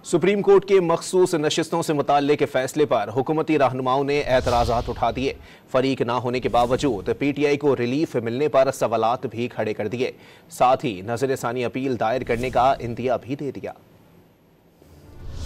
Supreme court के मखसूस नशिस्तों से मुताल्लिक फैसले पर हुकूमती रहनुमाओं ने एतराज़ात उठा दिए। फरीक ना होने के बावजूद PTI को रिलीफ मिलने पर सवालात भी खड़े कर दिए। साथ ही नज़र-ए-सानी अपील दायर करने का इंदिया भी दे दिया।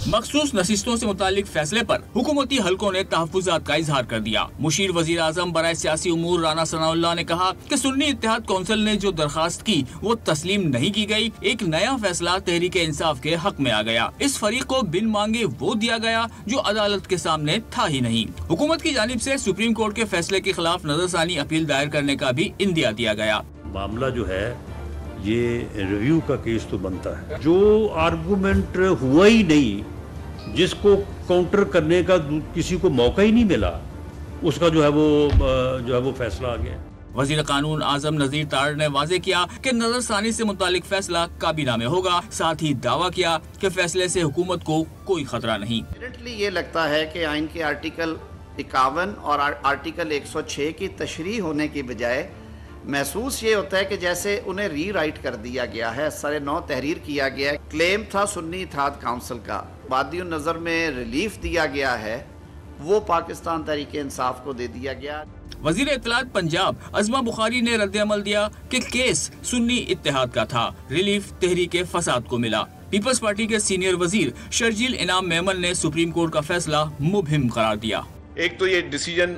मखसूस नशिस्तों से मुतालिक फैसले पर हुकूमती हलकों ने तहफ़्फ़ुज़ात का इजहार कर दिया। मुशीर वज़ीर आज़म बराए सियासी उमूर राना सनाउल्लाह ने कहा कि सुन्नी इत्तेहाद कौंसिल ने जो दरखास्त की वो तस्लीम नहीं की गई। एक नया फैसला तहरीक इंसाफ के हक में आ गया। इस फरीक को बिन मांगे वो दिया गया जो अदालत के सामने था ही नहीं। हुकूमत की जानिब से सुप्रीम कोर्ट के फैसले के खिलाफ नजरसानी अपील दायर करने का भी इंदिया दिया गया। मामला जो है ये रिव्यू का केस तो बनता है। जो आर्गूमेंट हुआ ही नहीं, जिसको काउंटर करने का किसी को मौका ही नहीं मिला, उसका जो है वो फैसला आ गया। वजीर कानून आजम नजीर तार ने वाजे किया कि नजरसानी से मुतालिक फैसला काबीना में होगा। साथ ही दावा किया कि फैसले से हुकूमत को कोई खतरा नहीं। ये लगता है कि आइन के आर्टिकल 51 और आर्टिकल 106 की तशरीह होने की बजाय महसूस ये होता है कि जैसे उन्हें रीराइट कर दिया गया है, सरे नौ तहरीर किया गया है। क्लेम था सुन्नी इत्तेहाद काउंसिल का, बादी नज़र में रिलीफ दिया गया है, वो पाकिस्तान तहरीक इंसाफ को दे दिया गया। वजीर इत्तलात पंजाब अज़मा बुखारी ने रद्द-ए-अमल दिया कि केस सुन्नी इत्तेहाद का था, रिलीफ तहरीक फसाद को मिला। पीपल्स पार्टी के सीनियर वजीर शर्जील इनाम मेमन ने सुप्रीम कोर्ट का फैसला मुबहिम करार दिया। एक तो ये डिसीजन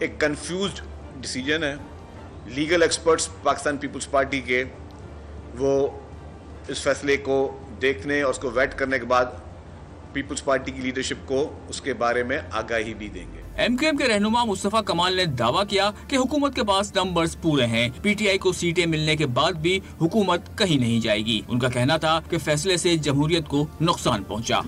एक कंफ्यूज्ड डिसीजन है। Legal experts Pakistan Peoples Party के वो इस फैसले को देखने और उसको वेट करने के बाद पीपल्स पार्टी की लीडरशिप को उसके बारे में आगाही भी देंगे। MQM के रहनुमा मुस्तफा कमाल ने दावा किया कि हुकूमत के पास नंबर्स पूरे हैं। PTI को सीटें मिलने के बाद भी हुकूमत कहीं नहीं जाएगी। उनका कहना था कि फैसले से जमहूरियत को नुकसान पहुंचा।